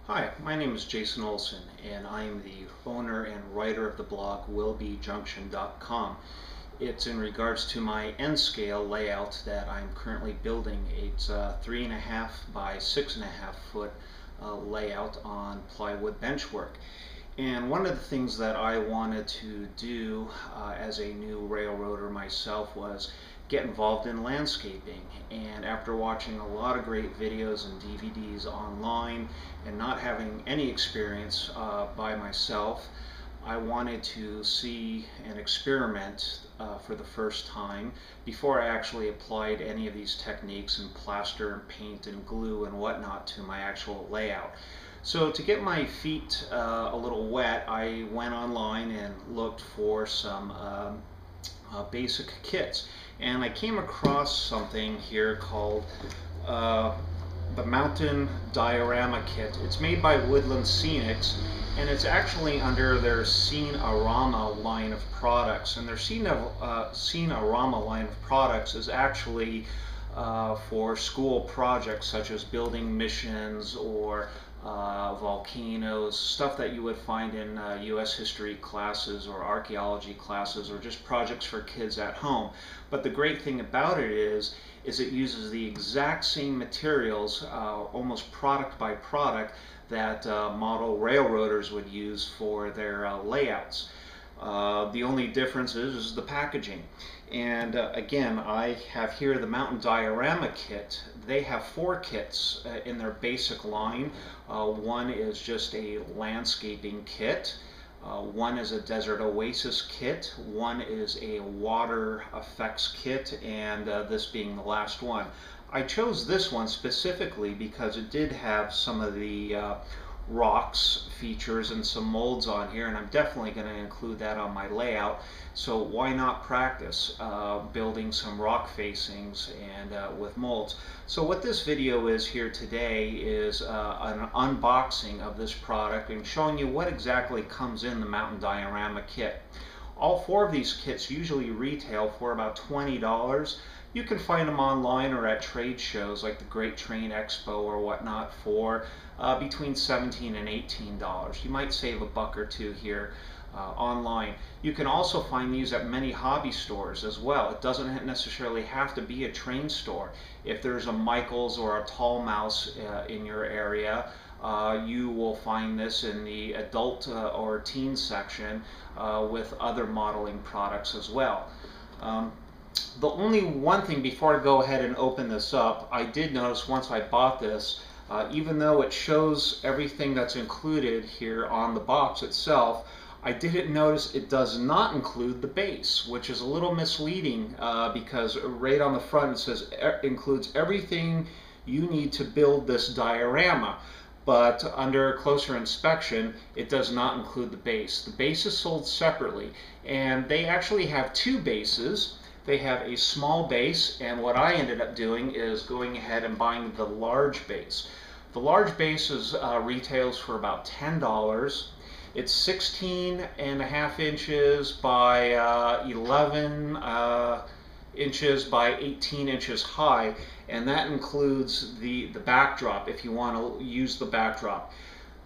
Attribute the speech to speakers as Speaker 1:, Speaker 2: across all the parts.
Speaker 1: Hi, my name is Jason Olson, and I am the owner and writer of the blog willbejunction.com. It's in regards to my N-scale layout that I'm currently building. It's a 3.5 by 6.5 foot layout on plywood benchwork. And one of the things that I wanted to do as a new railroader myself was get involved in landscaping. And after watching a lot of great videos and DVDs online and not having any experience by myself, I wanted to see and experiment for the first time before I actually applied any of these techniques and plaster and paint and glue and whatnot to my actual layout. So to get my feet a little wet, I went online and looked for some basic kits. And I came across something here called the Mountain Diorama Kit. It's made by Woodland Scenics, and it's actually under their Diorama line of products. And their Diorama line of products is actually for school projects such as building missions or volcanoes, stuff that you would find in U.S. history classes or archaeology classes, or just projects for kids at home. But the great thing about it is it uses the exact same materials, almost product by product, that model railroaders would use for their layouts. The only difference is the packaging. And again, I have here the Mountain Diorama Kit. They have 4 kits in their basic line. One is just a landscaping kit. One is a Desert Oasis kit. One is a water effects kit, and this being the last one. I chose this one specifically because it did have some of the rocks features and some molds on here, and I'm definitely going to include that on my layout. So why not practice building some rock facings and with molds. So what this video is here today is an unboxing of this product and showing you what exactly comes in the Mountain Diorama Kit. All 4 of these kits usually retail for about $20. You can find them online or at trade shows like the Great Train Expo or whatnot for between $17 and $18. You might save a buck or two here online. You can also find these at many hobby stores as well. It doesn't necessarily have to be a train store. If there's a Michael's or a Tall Mouse in your area, you will find this in the adult or teen section with other modeling products as well. The only one thing before I go ahead and open this up, I did notice once I bought this, even though it shows everything that's included here on the box itself, I didn't notice it does not include the base, which is a little misleading because right on the front it says includes everything you need to build this diorama. But under closer inspection, it does not include the base. The base is sold separately, and they actually have 2 bases. They have a small base, and what I ended up doing is going ahead and buying the large base. The large base retails for about $10. It's 16.5 inches by 11 inches by 18 inches high, and that includes the backdrop if you want to use the backdrop.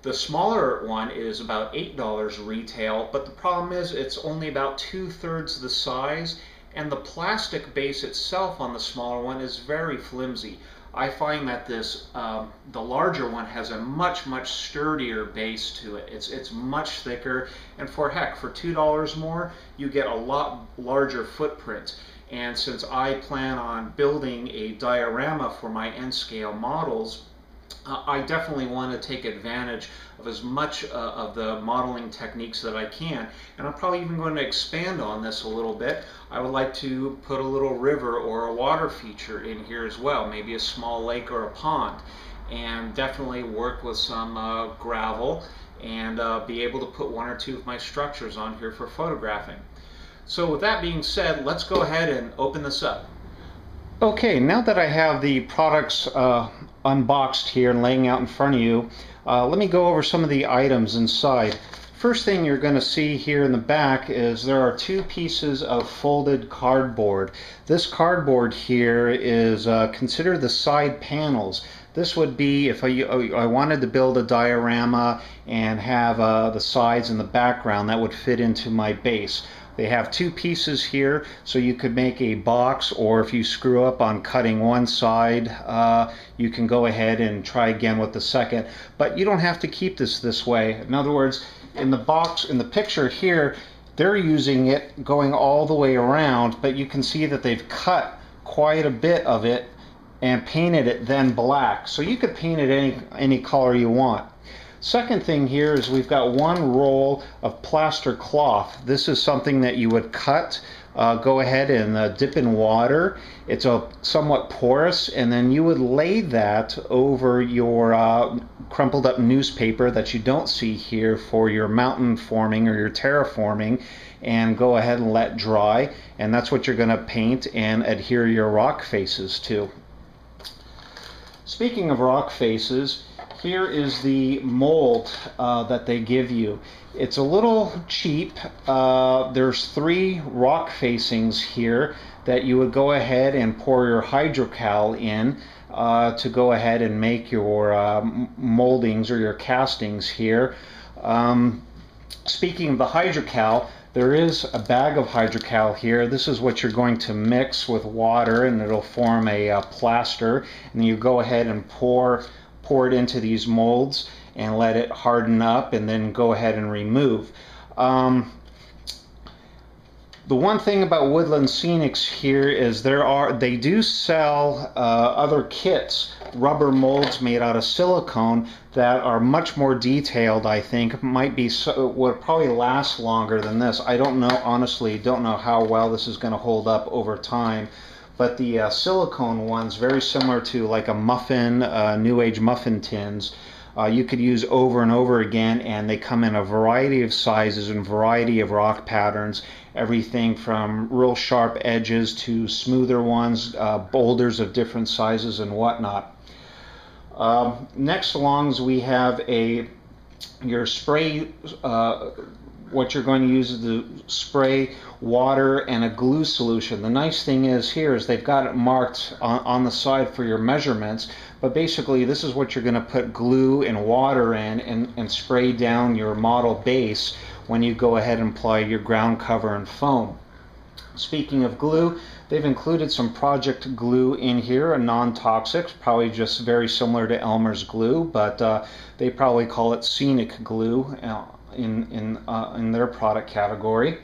Speaker 1: The smaller one is about $8 retail, but the problem is it's only about 2/3 the size, and the plastic base itself on the smaller one is very flimsy. I find that this, the larger one has a much sturdier base to it. It's much thicker, and for $2 more, you get a lot larger footprint. And since I plan on building a diorama for my N-scale models, I definitely want to take advantage of as much of the modeling techniques that I can, and I'm probably even going to expand on this a little bit. I would like to put a little river or a water feature in here as well, maybe a small lake or a pond, and definitely work with some gravel and be able to put 1 or 2 of my structures on here for photographing. So with that being said, let's go ahead and open this up. Okay, now that I have the products unboxed here and laying out in front of you, let me go over some of the items inside. First thing you're going to see here in the back is there are 2 pieces of folded cardboard. This cardboard here is considered the side panels. This would be if I wanted to build a diorama and have the sides and the background that would fit into my base. They have two pieces here, so you could make a box, or if you screw up on cutting one side, you can go ahead and try again with the second. But you don't have to keep this way. In other words, in the box, in the picture here, they're using it going all the way around, but you can see that they've cut quite a bit of it and painted it then black. So you could paint it any color you want. Second thing here is we've got one roll of plaster cloth. This is something that you would cut, go ahead and dip in water. It's somewhat porous, and then you would lay that over your crumpled up newspaper that you don't see here for your mountain forming or your terraforming, and go ahead and let dry. And that's what you're going to paint and adhere your rock faces to. Speaking of rock faces, here is the mold that they give you. It's a little cheap. There's 3 rock facings here that you would go ahead and pour your hydrocal in to go ahead and make your moldings or your castings here. Speaking of the hydrocal, there is a bag of hydrocal here. This is what you're going to mix with water, and it'll form a plaster. And you go ahead and pour it into these molds and let it harden up, and then go ahead and remove. The one thing about Woodland Scenics here is they do sell other kits, rubber molds made out of silicone that are much more detailed. I think might be would probably last longer than this. I don't know, honestly, don't know how well this is going to hold up over time. But the silicone ones, very similar to like a muffin, New Age muffin tins, you could use over and over again, and they come in a variety of sizes and variety of rock patterns, everything from real sharp edges to smoother ones, boulders of different sizes and whatnot. Next along we have your spray. What you're going to use is to spray water and a glue solution. The nice thing is here is they've got it marked on the side for your measurements, but basically this is what you're going to put glue and water in and spray down your model base when you go ahead and apply your ground cover and foam. Speaking of glue, they've included some project glue in here, a non-toxic, probably just very similar to Elmer's glue, but they probably call it scenic glue in their product category.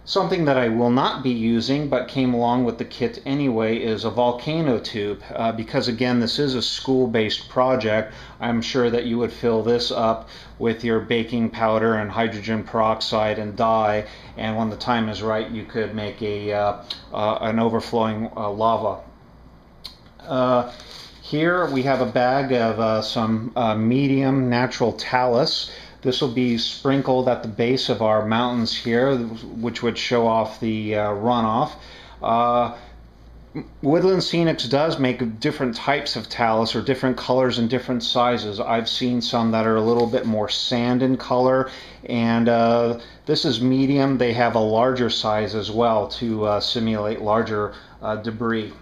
Speaker 1: Something that I will not be using but came along with the kit anyway is a volcano tube, because again this is a school-based project. I'm sure that you would fill this up with your baking powder and hydrogen peroxide and dye, and when the time is right you could make an overflowing lava. Here we have a bag of some medium natural talus. This will be sprinkled at the base of our mountains here, which would show off the runoff. Woodland Scenics does make different types of talus, or different colors and different sizes. I've seen some that are a little bit more sand in color, and this is medium. They have a larger size as well to simulate larger debris.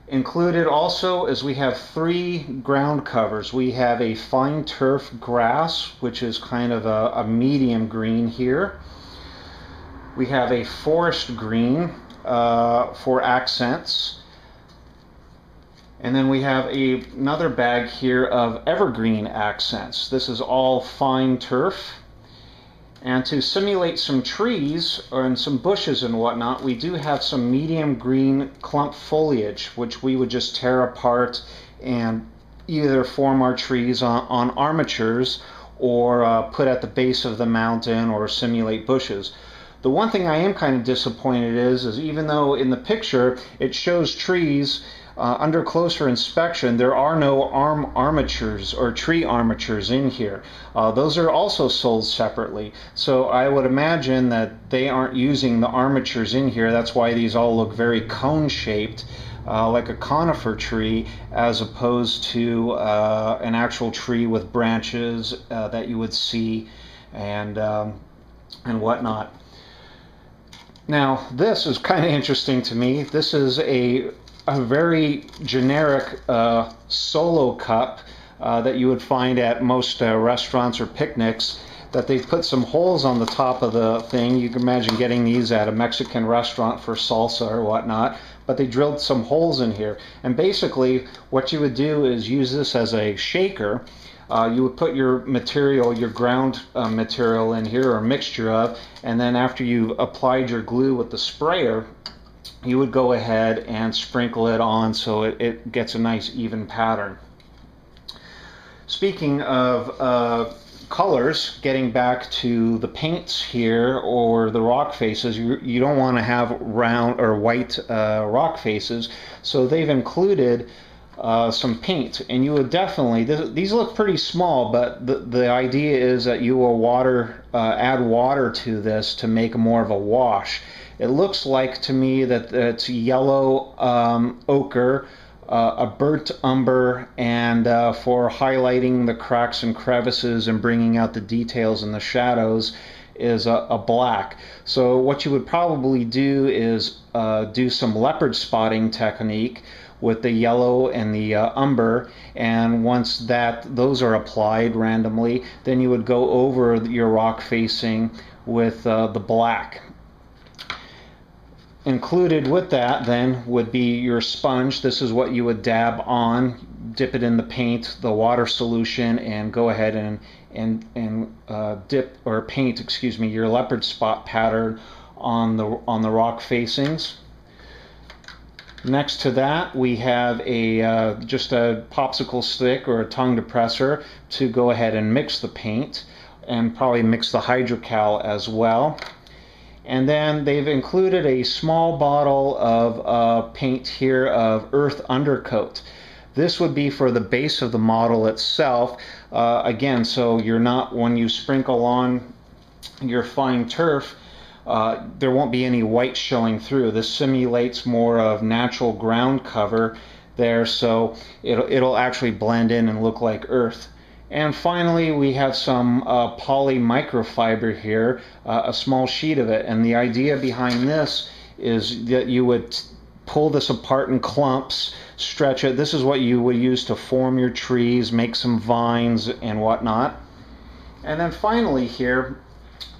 Speaker 1: Included also is we have 3 ground covers. We have a fine turf grass, which is kind of a medium green here. We have a forest green for accents. And then we have another bag here of evergreen accents. This is all fine turf. And to simulate some trees and some bushes and whatnot, we do have some medium green clump foliage, which we would just tear apart and either form our trees on armatures, or put at the base of the mountain, or simulate bushes. The one thing I am kind of disappointed is even though in the picture it shows trees, under closer inspection there are no armatures or tree armatures in here. Those are also sold separately, so I would imagine that they aren't using the armatures in here. That's why these all look very cone shaped, like a conifer tree, as opposed to an actual tree with branches that you would see and whatnot. Now this is kind of interesting to me. This is a a very generic solo cup that you would find at most restaurants or picnics, that they've put some holes on the top of the thing. You can imagine getting these at a Mexican restaurant for salsa or whatnot, but they drilled some holes in here. And basically what you would do is use this as a shaker. You would put your material, your ground material in here, or a mixture of, and then after you've applied your glue with the sprayer, you would go ahead and sprinkle it on so it gets a nice even pattern. Speaking of colors, getting back to the paints here or the rock faces, you don't want to have round or white rock faces, so they've included some paint, and you would definitely, these look pretty small, but the idea is that you will add water to this to make more of a wash. It looks like to me that it's yellow ochre, a burnt umber, and for highlighting the cracks and crevices and bringing out the details and the shadows is a black. So what you would probably do is do some leopard spotting technique with the yellow and the umber, and once those are applied randomly, then you would go over your rock facing with the black. Included with that then would be your sponge. This is what you would dab on, dip it in the paint, the water solution, and go ahead and dip or paint, excuse me, your leopard spot pattern on the rock facings. Next to that, we have just a popsicle stick or a tongue depressor to go ahead and mix the paint, and probably mix the hydrocal as well. And then they've included a small bottle of paint here of earth undercoat. This would be for the base of the model itself. Again, so you're not, when you sprinkle on your fine turf, there won't be any white showing through. This simulates more of natural ground cover there, so it'll actually blend in and look like earth. And finally, we have some poly microfiber here, a small sheet of it. And the idea behind this is that you would pull this apart in clumps, stretch it. This is what you would use to form your trees, make some vines and whatnot. And then finally here,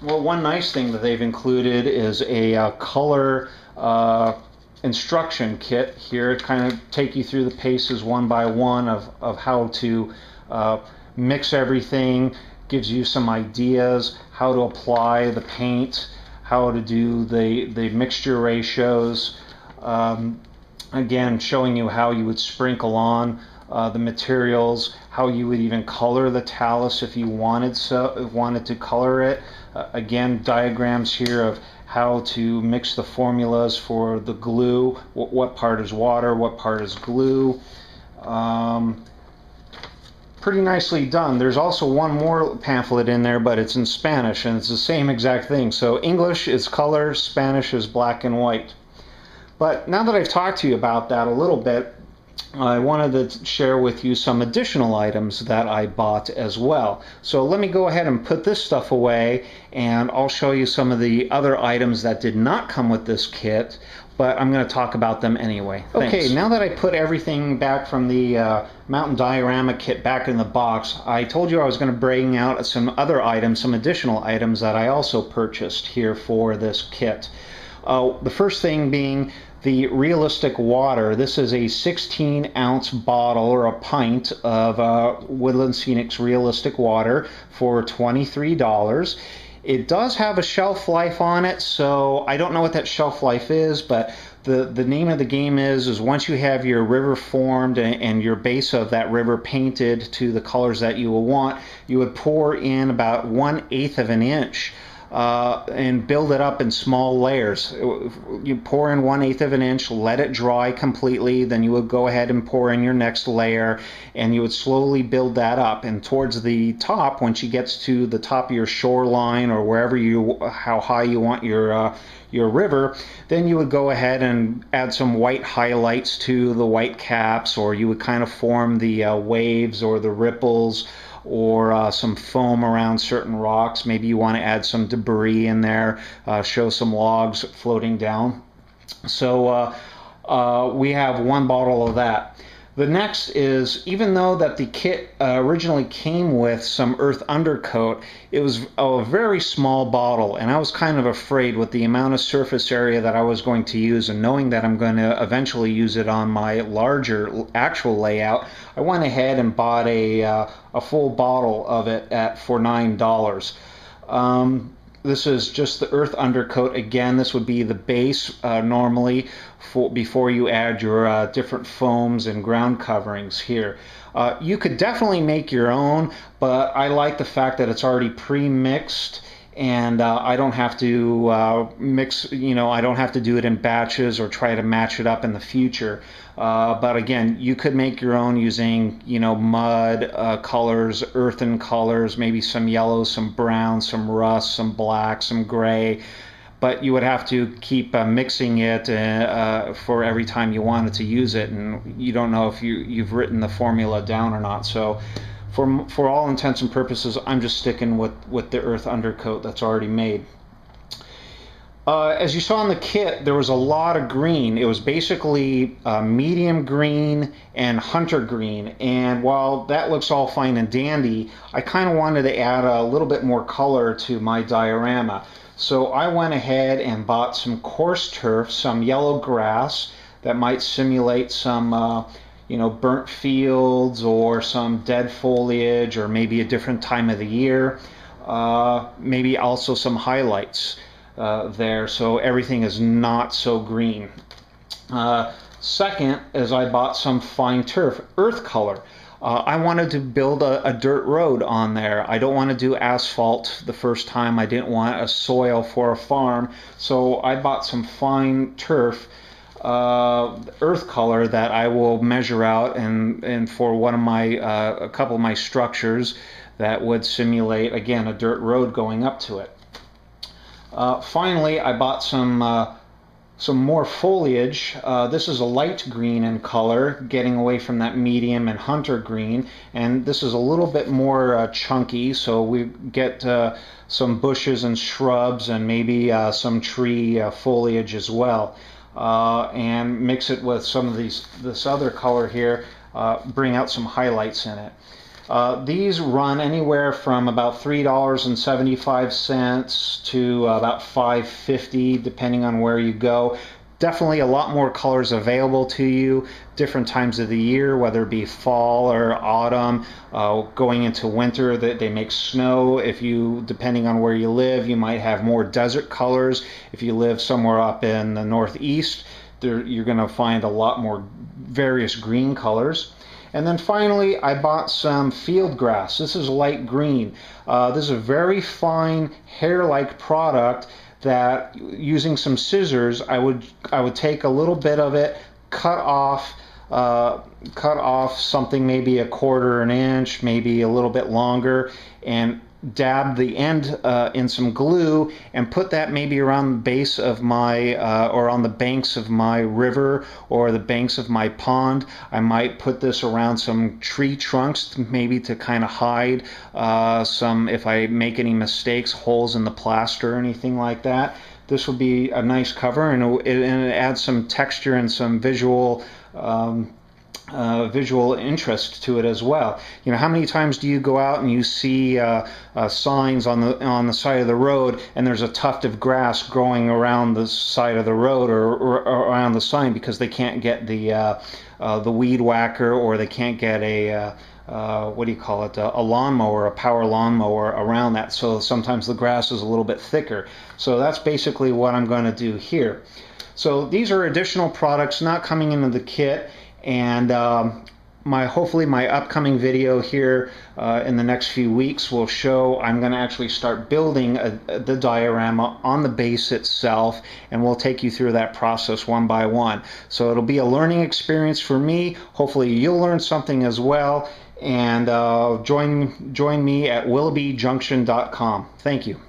Speaker 1: well, one nice thing that they've included is a color instruction kit here, kind of take you through the paces one by one of how to mix everything, gives you some ideas how to apply the paint, how to do the mixture ratios, again showing you how you would sprinkle on the materials, how you would even color the talus if you wanted to color it. Again, diagrams here of how to mix the formulas for the glue, what part is water, what part is glue. Pretty nicely done. There's also one more pamphlet in there, but it's in Spanish, and it's the same exact thing. So English is color, Spanish is black and white. But now that I've talked to you about that a little bit, I wanted to share with you some additional items that I bought as well. So let me go ahead and put this stuff away, and I'll show you some of the other items that did not come with this kit, but I'm going to talk about them anyway. Thanks. Okay, now that I put everything back from the Mountain Diorama kit back in the box, I told you I was going to bring out some other items, some additional items that I also purchased here for this kit. The first thing being the realistic water. This is a 16-ounce bottle or a pint of Woodland Scenics realistic water for $23. It does have a shelf life on it, so I don't know what that shelf life is, but the name of the game is once you have your river formed and your base of that river painted to the colors that you will want, you would pour in about 1/8 of an inch and build it up in small layers. You pour in 1/8 of an inch, let it dry completely, then you would go ahead and pour in your next layer, and you would slowly build that up. And towards the top, once you get to the top of your shoreline or wherever how high you want your river, then you would go ahead and add some white highlights to the white caps, or you would kind of form the waves or the ripples, or some foam around certain rocks. Maybe you want to add some debris in there, show some logs floating down. So we have one bottle of that. The next is, even though that the kit originally came with some earth undercoat, it was a very small bottle, and I was kind of afraid with the amount of surface area that I was going to use, and knowing that I'm going to eventually use it on my larger actual layout, I went ahead and bought a full bottle of it for $9. This is just the earth undercoat. Again, this would be the base normally before you add your different foams and ground coverings here. You could definitely make your own, but I like the fact that it's already pre-mixed, and I don't have to mix, I don't have to do it in batches or try to match it up in the future. But again, you could make your own using, mud colors, earthen colors, maybe some yellow, some brown, some rust, some black, some gray. But you would have to keep mixing it for every time you wanted to use it, and you don't know if you've written the formula down or not. So for all intents and purposes, I'm just sticking with the earth undercoat that's already made. As you saw in the kit, there was a lot of green. It was basically medium green and hunter green, and while that looks all fine and dandy, I kind of wanted to add a little bit more color to my diorama. So I went ahead and bought some coarse turf, some yellow grass that might simulate some burnt fields or some dead foliage, or maybe a different time of the year. Maybe also some highlights there, so everything is not so green. Second is I bought some fine turf, earth color. I wanted to build a dirt road on there. I don't want to do asphalt the first time. I didn't want a soil for a farm, so I bought some fine turf earth color that I will measure out and for one of my a couple of my structures that would simulate, again, a dirt road going up to it. Finally, I bought some more foliage. This is a light green in color, getting away from that medium and hunter green, and this is a little bit more chunky, so we get some bushes and shrubs and maybe some tree foliage as well. And mix it with some of this other color here, bring out some highlights in it. These run anywhere from about $3.75 to about $5.50, depending on where you go. Definitely a lot more colors available to you, different times of the year, whether it be fall or autumn, going into winter. That they make snow. If you, depending on where you live, you might have more desert colors. If you live somewhere up in the northeast, you're going to find a lot more various green colors. And then finally, I bought some field grass. This is light green. This is a very fine hair-like product that, using some scissors, I would take a little bit of it, cut off something maybe a quarter an inch, maybe a little bit longer, and dab the end in some glue and put that maybe around the base of my or on the banks of my river or the banks of my pond. I might put this around some tree trunks, maybe to kind of hide some, if I make any mistakes, holes in the plaster or anything like that. This would be a nice cover, and it adds some texture and some visual interest to it as well. How many times do you go out and you see signs on the side of the road, and there's a tuft of grass growing around the side of the road or around the sign because they can't get the weed whacker, or they can't get a what do you call it, a lawnmower, a power lawnmower around that. So sometimes the grass is a little bit thicker. So that's basically what I'm going to do here. So these are additional products not coming into the kit. And hopefully my upcoming video here in the next few weeks will show I'm going to actually start building the diorama on the base itself, and we'll take you through that process one by one. So it'll be a learning experience for me. Hopefully you'll learn something as well, and join me at willoughbyjunction.com. Thank you.